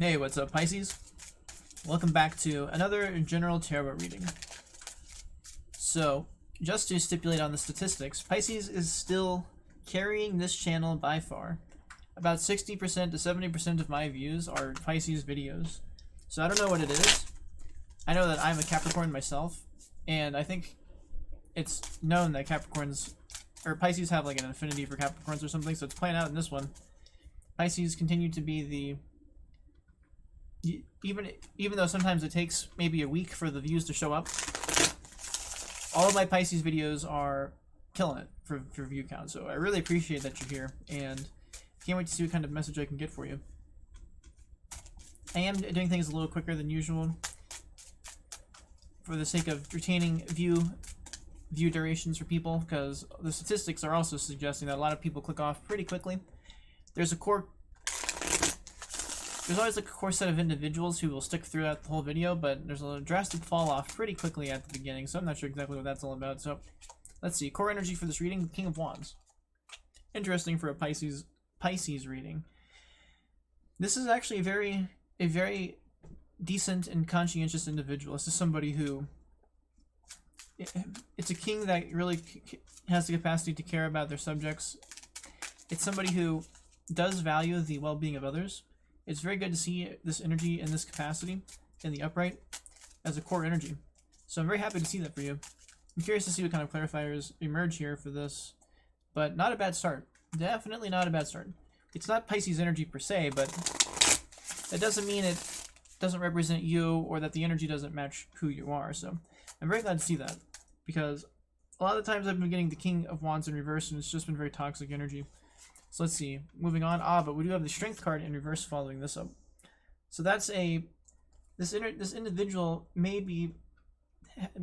Hey, what's up, Pisces? Welcome back to another general tarot reading. So, just to stipulate on the statistics, Pisces is still carrying this channel by far. About 60% to 70% of my views are Pisces videos. So I don't know what it is. I know that I'm a Capricorn myself, and I think it's known that Capricorns, or Pisces have like an affinity for Capricorns or something, so it's playing out in this one. Pisces continue to be the... Even though sometimes it takes maybe a week for the views to show up, all of my Pisces videos are killing it for view count. So I really appreciate that you're here, and can't wait to see what kind of message I can get for you. I am doing things a little quicker than usual for the sake of retaining view durations for people, because the statistics are also suggesting that a lot of people click off pretty quickly. There's always like a core set of individuals who will stick throughout the whole video, but there's a drastic fall off pretty quickly at the beginning, so I'm not sure exactly what that's all about. So let's see. Core energy for this reading, King of Wands. Interesting for a Pisces reading. This is actually a very decent and conscientious individual. This is somebody who... It's a king that really has the capacity to care about their subjects. It's somebody who does value the well-being of others. It's very good to see this energy in this capacity in the upright as a core energy. So I'm very happy to see that for you. I'm curious to see what kind of clarifiers emerge here for this, but not a bad start. Definitely not a bad start. It's not Pisces energy per se, but that doesn't mean it doesn't represent you or that the energy doesn't match who you are. So I'm very glad to see that, because a lot of the times I've been getting the King of Wands in reverse, and it's just been very toxic energy. So let's see. Moving on. But we do have the Strength card in reverse following this up. So that's this individual may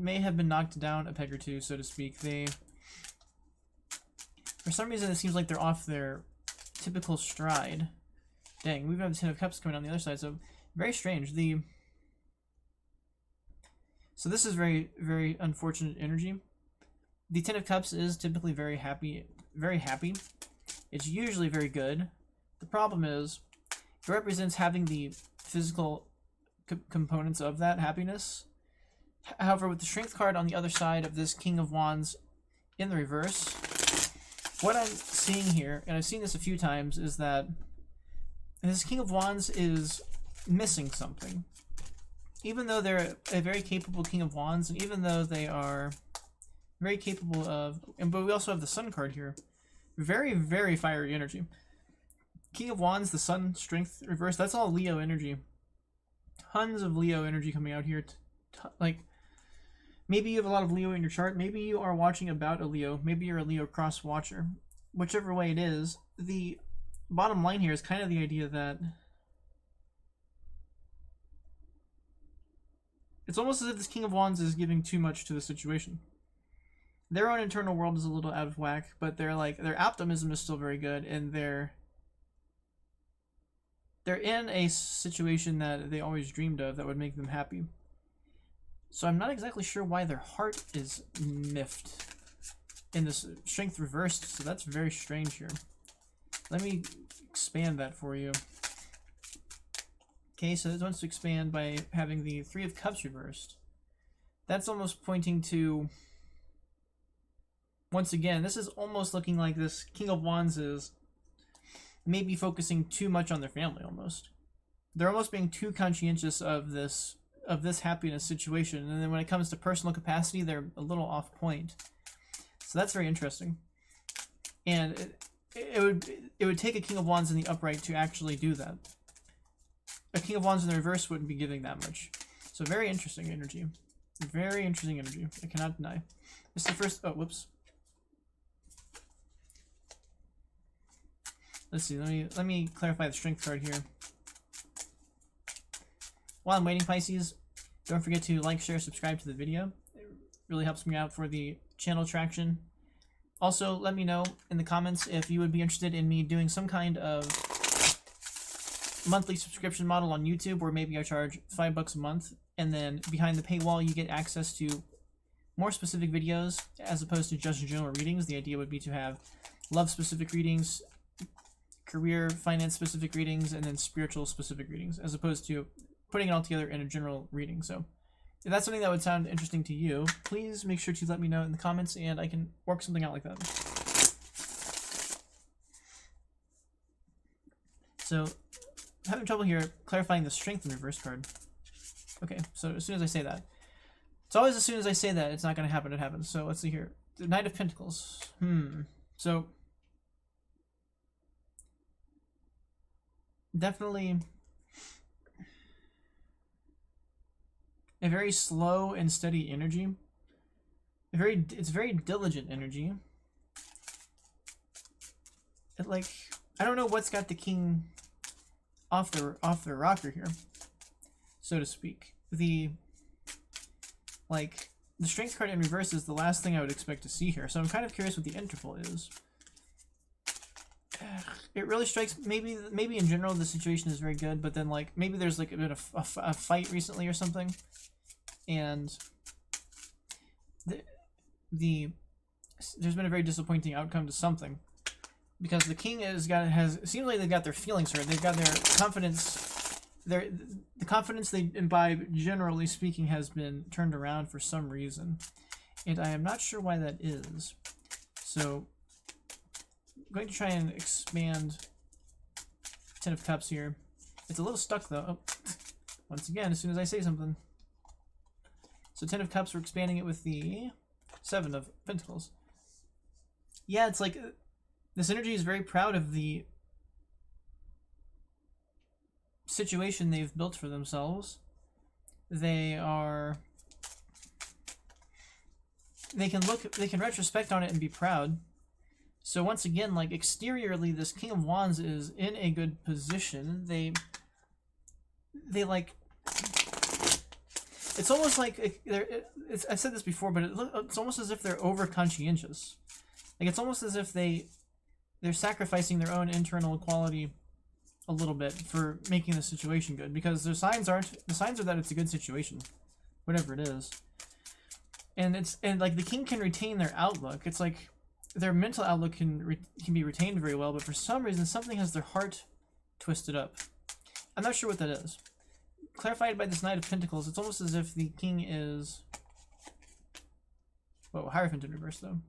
have been knocked down a peg or two, so to speak. For some reason, it seems like they're off their typical stride. Dang, we've got the Ten of Cups coming on the other side, so very strange. So this is very, very unfortunate energy. The Ten of Cups is typically very happy. It's usually very good. The problem is, it represents having the physical components of that happiness. However, with the Strength card on the other side of this King of Wands in the reverse, what I'm seeing here, and I've seen this a few times, is that this King of Wands is missing something. Even though they're a very capable King of Wands, and even though they are very capable of... But we also have the Sun card here. Very, very fiery energy. King of Wands, the Sun, Strength, reverse, that's all Leo energy. Tons of Leo energy coming out here. Like, maybe you have a lot of Leo in your chart. Maybe you are watching about a Leo. Maybe you're a Leo cross watcher. Whichever way it is, the bottom line here is kind of the idea that it's almost as if this King of Wands is giving too much to the situation. Their own internal world is a little out of whack, but their optimism is still very good, and they're in a situation that they always dreamed of that would make them happy. So I'm not exactly sure why their heart is miffed in this Strength reversed, so that's very strange here. Let me expand that for you. Okay, so it wants to expand by having the Three of Cups reversed. That's almost pointing to... Once again, this is almost looking like this King of Wands is maybe focusing too much on their family almost. They're almost being too conscientious of this happiness situation, and then when it comes to personal capacity, they're a little off point. So that's very interesting. And it would take a King of Wands in the upright to actually do that. A King of Wands in the reverse wouldn't be giving that much. So very interesting energy. Very interesting energy. I cannot deny. This is the first... Oh, whoops. Let's see, let me clarify the Strength card here. While I'm waiting, Pisces, don't forget to like, share, subscribe to the video. It really helps me out for the channel traction. Also, let me know in the comments if you would be interested in me doing some kind of monthly subscription model on YouTube, where maybe I charge $5 a month, and then behind the paywall you get access to more specific videos as opposed to just general readings. The idea would be to have love-specific readings, career, finance specific readings, and then spiritual specific readings, as opposed to putting it all together in a general reading. So if that's something that would sound interesting to you, please make sure to let me know in the comments, and I can work something out like that. So, having trouble here clarifying the strength in reverse card. Okay, so as soon as I say that. It's always as soon as I say that, it's not going to happen, it happens. So let's see here. The Knight of Pentacles. So, definitely a very slow and steady energy. It's very diligent energy. I don't know what's got the king off the rocker here, so to speak. The strength card in reverse is the last thing I would expect to see here. So I'm kind of curious what the interval is. It really strikes, maybe in general the situation is very good, but then maybe there's like a bit of a fight recently or something, and there's been a very disappointing outcome to something, because the king seems like they've got their feelings hurt. They've got their confidence. The confidence they imbibe, generally speaking, has been turned around for some reason, and I am not sure why that is. So I'm going to try and expand Ten of Cups here. It's a little stuck though. Oh, once again, as soon as I say something. So Ten of Cups, we're expanding it with the Seven of Pentacles. Yeah, it's like this energy is very proud of the situation they've built for themselves. They can retrospect on it and be proud. So once again, exteriorly, this King of Wands is in a good position. They it's almost like I've said this before, but it's almost as if they're over conscientious. It's almost as if they're sacrificing their own internal equality a little bit for making the situation good, because the signs are that it's a good situation, whatever it is. And the king can retain their outlook. It's like their mental outlook can be retained very well, but for some reason something has their heart twisted up. I'm not sure what that is. Clarified by this Knight of Pentacles, it's almost as if the king is... Whoa, Hierophant in reverse though.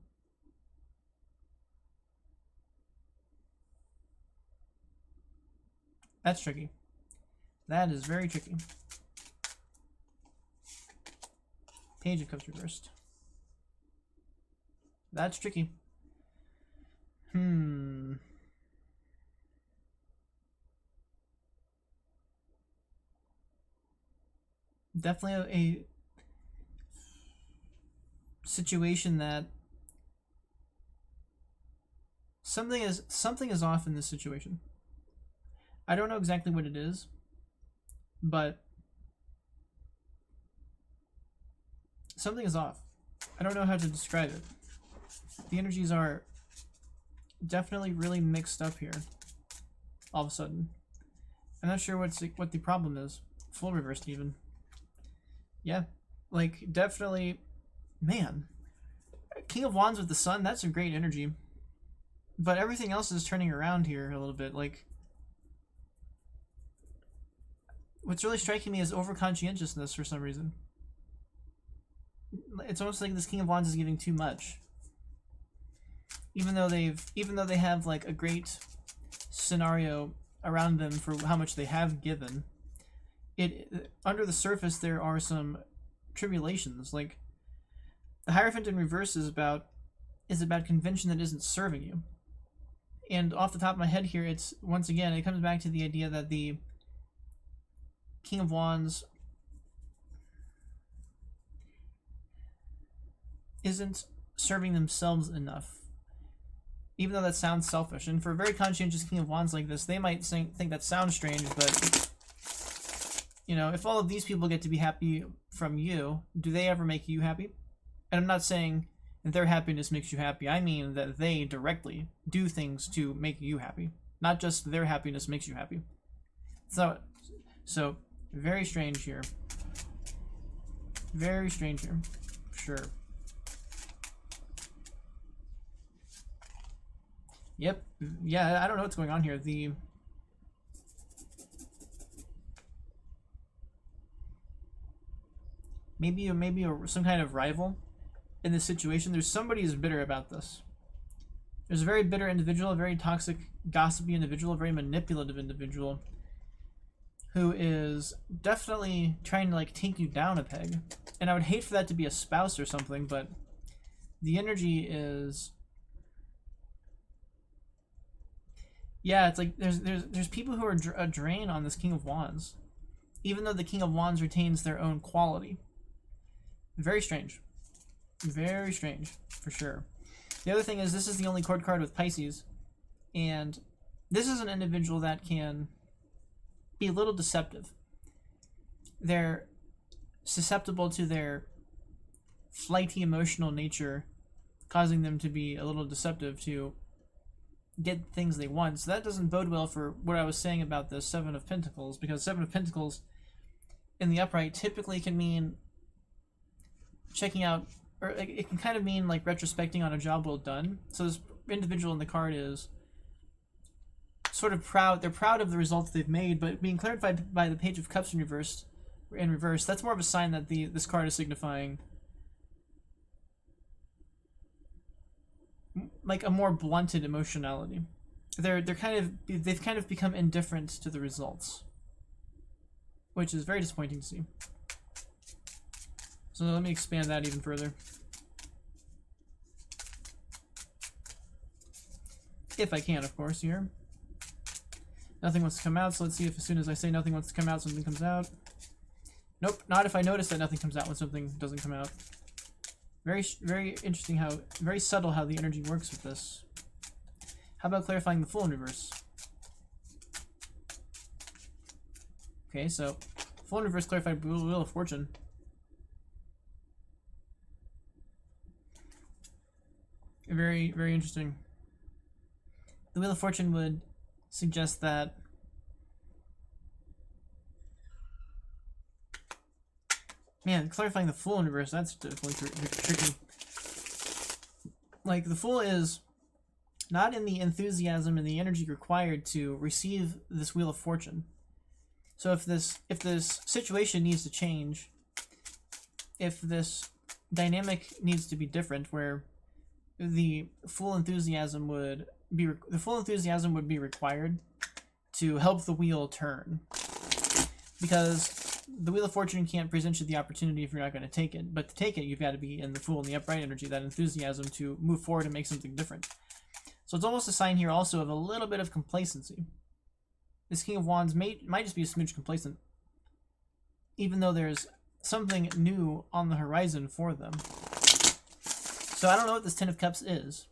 That's tricky. That is very tricky. Page of Cups reversed. That's tricky. Definitely a situation that something is off in this situation. I don't know exactly what it is, but something is off. I don't know how to describe it. The energies are definitely really mixed up here all of a sudden. I'm not sure what the problem is. Full reversed even. Yeah, definitely, man. King of Wands with the Sun, that's a great energy. But everything else is turning around here a little bit. What's really striking me is over-conscientiousness for some reason. It's almost like this King of Wands is giving too much. Even though they have a great scenario around them for how much they have given, under the surface there are some tribulations. The Hierophant in reverse is about convention that isn't serving you. And off the top of my head here, it comes back to the idea that the King of Wands isn't serving themselves enough. Even though that sounds selfish. And for a very conscientious King of Wands like this, they might think that sounds strange, but if all of these people get to be happy from you, do they ever make you happy? And I'm not saying that their happiness makes you happy. I mean that they directly do things to make you happy. Not just their happiness makes you happy. So very strange here. Very strange here. Sure. Yep. Yeah, I don't know what's going on here. Maybe some kind of rival in this situation. There's somebody who's bitter about this. There's a very bitter individual, a very toxic, gossipy individual, a very manipulative individual who is definitely trying to like take you down a peg. And I would hate for that to be a spouse or something, but the energy is, yeah, it's like there's people who are a drain on this King of Wands, even though the King of Wands retains their own quality. Very strange. Very strange, for sure. The other thing is, this is the only court card with Pisces, and this is an individual that can be a little deceptive. They're susceptible to their flighty emotional nature, causing them to be a little deceptive to get things they want. So that doesn't bode well for what I was saying about the Seven of Pentacles, because Seven of Pentacles in the upright typically can mean checking out, or it can kind of mean like retrospecting on a job well done. So this individual in the card is sort of proud. They're proud of the results they've made, but being clarified by the Page of Cups in reverse, that's more of a sign that this card is signifying like a more blunted emotionality. They've kind of become indifferent to the results, which is very disappointing to see. So let me expand that even further. If I can, of course, here. Nothing wants to come out, so let's see if as soon as I say nothing wants to come out, something comes out. Nope, not if I notice that nothing comes out when something doesn't come out. Very, very interesting how, very subtle how the energy works with this. How about clarifying the Fool in reverse? Okay, so Fool in reverse clarified Wheel of Fortune. Very, very interesting. The Wheel of Fortune would suggest that man, clarifying the Fool in reverse, that's definitely tricky. Like, the Fool is not in the enthusiasm and the energy required to receive this Wheel of Fortune. So if this situation needs to change, if this dynamic needs to be different, where the full enthusiasm would be required to help the wheel turn, because the Wheel of Fortune can't present you the opportunity if you're not going to take it. But to take it, you've got to be in the Fool and the upright energy, that enthusiasm to move forward and make something different. So it's almost a sign here also of a little bit of complacency. This King of Wands might just be a smidge complacent, even though there's something new on the horizon for them. So I don't know what this Ten of Cups is.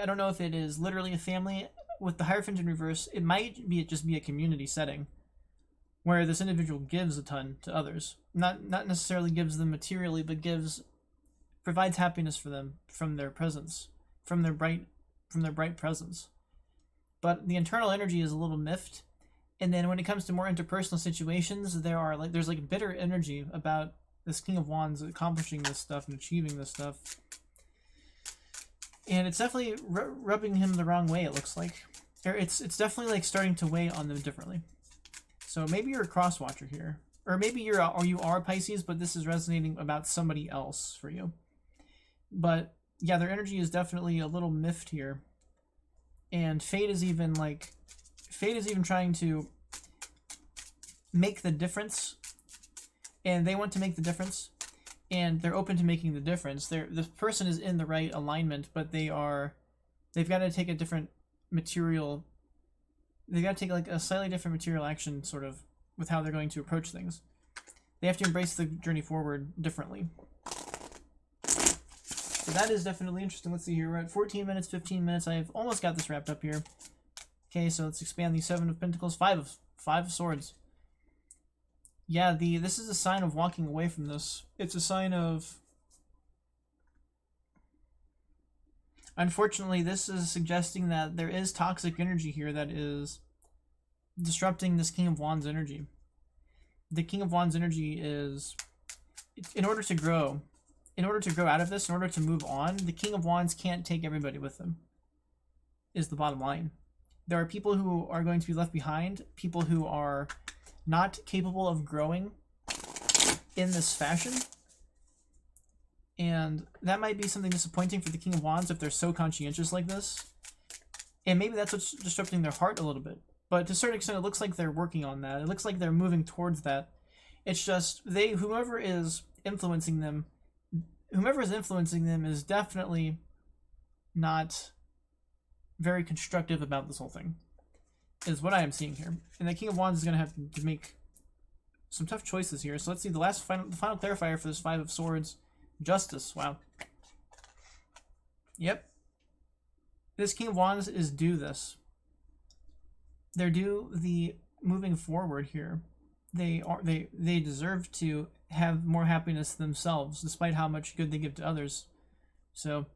I don't know if it is literally a family. With the Hierophant in reverse, it might just be a community setting where this individual gives a ton to others. Not necessarily gives them materially, but provides happiness for them from their presence, from their bright presence. But the internal energy is a little miffed. And then when it comes to more interpersonal situations, there's bitter energy about this King of Wands accomplishing this stuff and achieving this stuff. And it's definitely rubbing him the wrong way, it looks like. It's definitely like starting to weigh on them differently. So maybe you're a cross-watcher here. Or maybe you are Pisces, but this is resonating about somebody else for you. But yeah, their energy is definitely a little miffed here. And Fate is even trying to make the difference. And they want to make the difference. And they're open to making the difference. The person is in the right alignment, but they've got to take a different material. They've got to take like a slightly different material action, sort of, with how they're going to approach things. They have to embrace the journey forward differently. So that is definitely interesting. Let's see here. We're at 14 minutes, 15 minutes. I've almost got this wrapped up here. Okay, so let's expand the Seven of Pentacles. Five of Swords. Yeah, this is a sign of walking away from this. It's a sign of... Unfortunately, this is suggesting that there is toxic energy here that is disrupting this King of Wands energy. The King of Wands energy is... In order to grow out of this, in order to move on, the King of Wands can't take everybody with them. is the bottom line. There are people who are going to be left behind, people who are not capable of growing in this fashion. And that might be something disappointing for the King of Wands if they're so conscientious like this. And maybe that's what's disrupting their heart a little bit. But to a certain extent, it looks like they're working on that. It looks like they're moving towards that. It's just whoever is influencing them is definitely not very constructive about this whole thing, is what I am seeing here. And the King of Wands is going to have to make some tough choices here. So let's see the final clarifier for this Five of Swords. Justice. Wow. Yep. This King of Wands is due this. They're due the moving forward here. They deserve to have more happiness themselves, despite how much good they give to others. So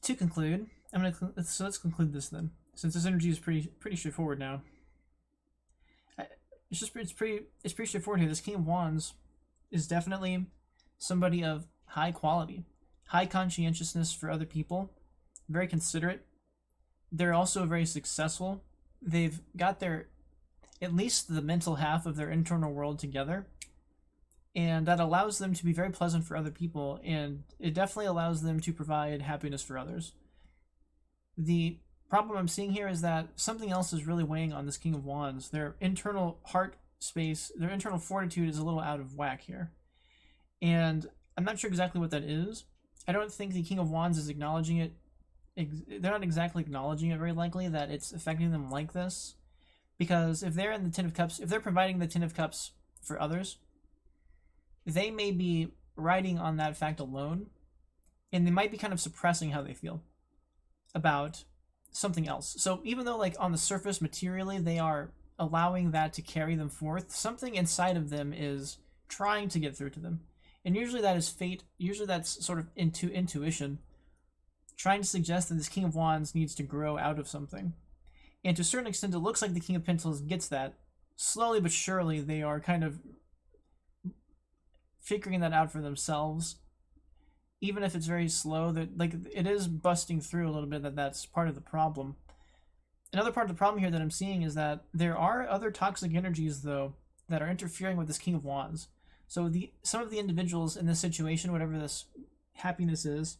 to conclude, let's conclude this then, since this energy is pretty straightforward now. It's pretty straightforward here. This King of Wands is definitely somebody of high quality, high conscientiousness for other people, very considerate. They're also very successful. They've got at least the mental half of their internal world together, and that allows them to be very pleasant for other people, and it definitely allows them to provide happiness for others. The problem I'm seeing here is that something else is really weighing on this King of Wands. Their internal heart space, their internal fortitude is a little out of whack here. And I'm not sure exactly what that is. I don't think the King of Wands is acknowledging it. They're not exactly acknowledging it, very likely, that it's affecting them like this. Because if they're in the Ten of Cups, if they're providing the Ten of Cups for others, they may be riding on that fact alone, and they might be kind of suppressing how they feel about something else. So even though, like, on the surface, materially, they are allowing that to carry them forth, something inside of them is trying to get through to them. And usually that is fate. Usually that's sort of intuition, trying to suggest that this King of Wands needs to grow out of something. And to a certain extent, it looks like the King of Pentacles gets that. Slowly but surely, they are kind of figuring that out for themselves. Even if it's very slow, that, like, it is busting through a little bit that that's part of the problem. Another part of the problem here that I'm seeing is that there are other toxic energies, though, that are interfering with this King of Wands. So some of the individuals in this situation, whatever this happiness is,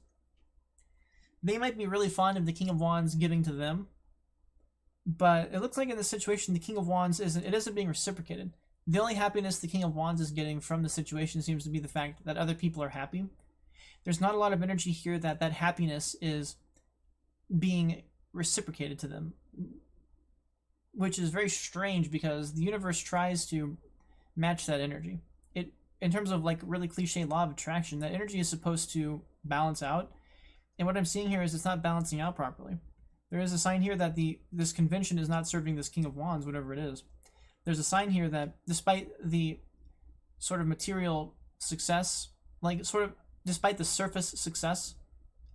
they might be really fond of the King of Wands giving to them, but it looks like in this situation the King of Wands isn't being reciprocated. The only happiness the King of Wands is getting from the situation seems to be the fact that other people are happy. There's not a lot of energy here that happiness is being reciprocated to them, which is very strange because the universe tries to match that energy. In terms of, like, really cliche law of attraction, that energy is supposed to balance out. And what I'm seeing here is it's not balancing out properly. There is a sign here that this convention is not serving this King of Wands, whatever it is. There's a sign here that despite the sort of material success, like, sort of despite the surface success,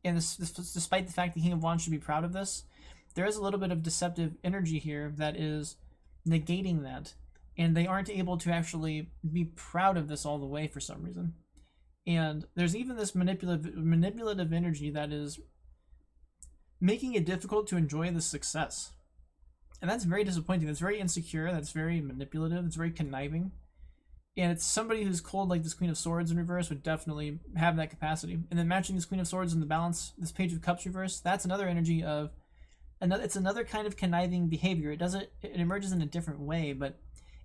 and despite the fact the King of Wands should be proud of this, there is a little bit of deceptive energy here that is negating that. And they aren't able to actually be proud of this all the way for some reason. And there's even this manipulative energy that is making it difficult to enjoy the success. And that's very disappointing. That's very insecure. That's very manipulative. It's very conniving. And it's somebody who's cold, like this Queen of Swords in reverse would definitely have that capacity. And then matching this Queen of Swords in the balance, this Page of Cups reverse, that's another energy of, it's another kind of conniving behavior. It emerges in a different way, but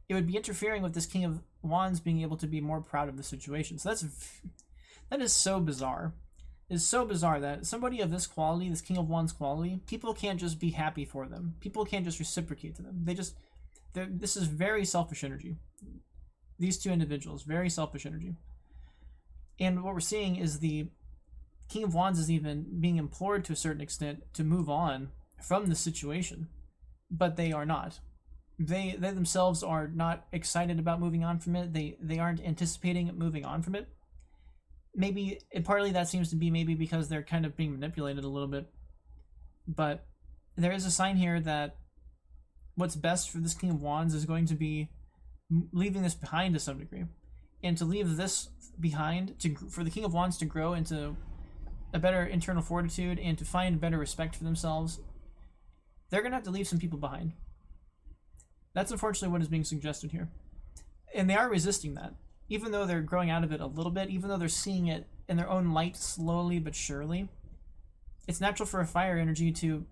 it would be interfering with this King of Wands being able to be more proud of the situation. So that is so bizarre. It is so bizarre that somebody of this quality, this King of Wands quality, people can't just be happy for them. People can't just reciprocate to them. This is very selfish energy. These two individuals, very selfish energy. And what we're seeing is the King of Wands is even being implored to a certain extent to move on from the situation, but they are not. They themselves are not excited about moving on from it. They aren't anticipating moving on from it. Maybe, and partly that seems to be maybe because they're kind of being manipulated a little bit. But there is a sign here that what's best for this King of Wands is going to be leaving this behind to some degree. And to leave this behind, for the King of Wands to grow into a better internal fortitude and to find better respect for themselves, they're going to have to leave some people behind. That's unfortunately what is being suggested here. And they are resisting that. Even though they're growing out of it a little bit, even though they're seeing it in their own light slowly but surely, it's natural for a fire energy to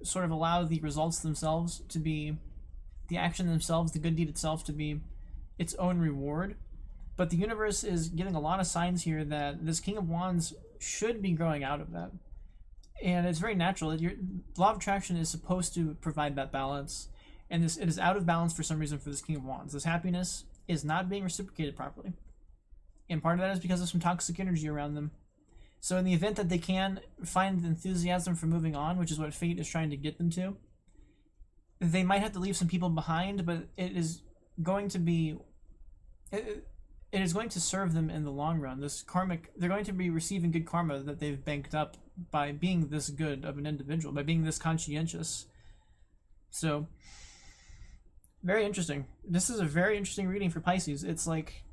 sort of allow the results themselves to be, the action themselves, the good deed itself to be its own reward. But the universe is giving a lot of signs here that this King of Wands should be growing out of that. And it's very natural. Your law of attraction is supposed to provide that balance. And it is out of balance for some reason for this King of Wands. This happiness is not being reciprocated properly. And part of that is because of some toxic energy around them. So in the event that they can find enthusiasm for moving on, which is what fate is trying to get them to, they might have to leave some people behind, but it is going to be... It is going to serve them in the long run. This karmic, they're going to be receiving good karma that they've banked up by being this good of an individual, by being this conscientious. So, very interesting. This is a very interesting reading for Pisces. It's like,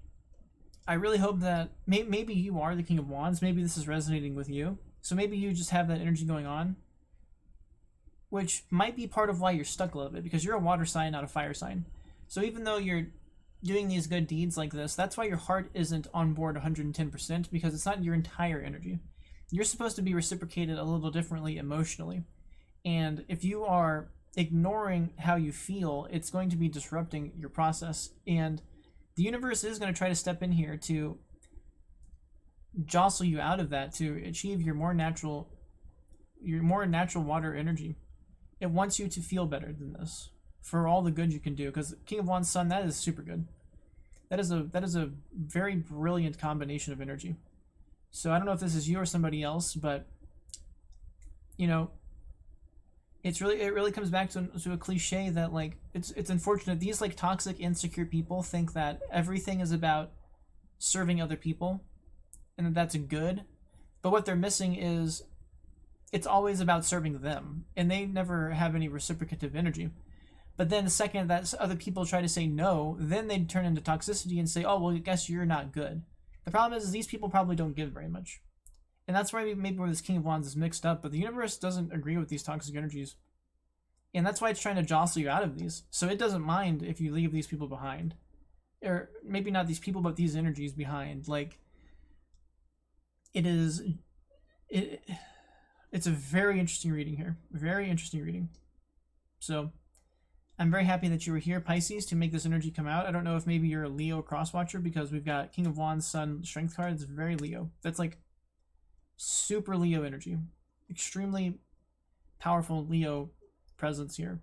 I really hope that maybe you are the King of Wands. Maybe this is resonating with you. So maybe you just have that energy going on, which might be part of why you're stuck a little bit, because you're a water sign, not a fire sign. So even though you're doing these good deeds like this, that's why your heart isn't on board 110%, because it's not your entire energy. You're supposed to be reciprocated a little differently emotionally. And if you are ignoring how you feel, it's going to be disrupting your process. And the universe is going to try to step in here to jostle you out of that, to achieve your more natural water energy. It wants you to feel better than this, for all the good you can do, because King of Wands Sun, that is super good. That is a very brilliant combination of energy. So I don't know if this is you or somebody else, but you know, it really comes back to a cliche that, like, it's unfortunate these like toxic, insecure people think that everything is about serving other people and that that's good, but what they're missing is it's always about serving them, and they never have any reciprocative energy. But then the second that other people try to say no, then they turn into toxicity and say, oh, well, I guess you're not good. The problem is these people probably don't give very much. And that's why maybe where this King of Wands is mixed up, but the universe doesn't agree with these toxic energies. And that's why it's trying to jostle you out of these. So it doesn't mind if you leave these people behind. Or maybe not these people, but these energies behind. Like, it's a very interesting reading here. Very interesting reading. So I'm very happy that you were here, Pisces, to make this energy come out. I don't know if maybe you're a Leo crosswatcher, because we've got King of Wands, Sun, Strength card. It's very Leo. That's like super Leo energy. Extremely powerful Leo presence here.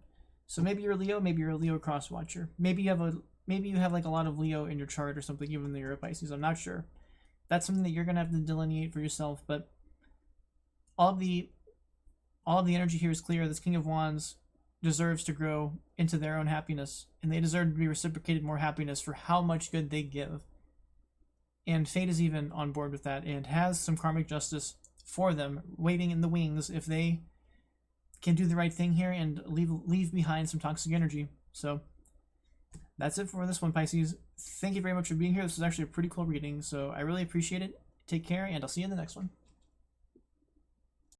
So maybe you're a Leo, maybe you're a Leo crosswatcher. Maybe you have like a lot of Leo in your chart or something, even though you're a Pisces. I'm not sure. That's something that you're gonna have to delineate for yourself, but all of the energy here is clear. This King of Wands deserves to grow into their own happiness, and they deserve to be reciprocated more happiness for how much good they give. And fate is even on board with that and has some karmic justice for them waiting in the wings if they can do the right thing here and leave behind some toxic energy. So that's it for this one, Pisces. Thank you very much for being here. This was actually a pretty cool reading, so I really appreciate it. Take care, and I'll see you in the next one.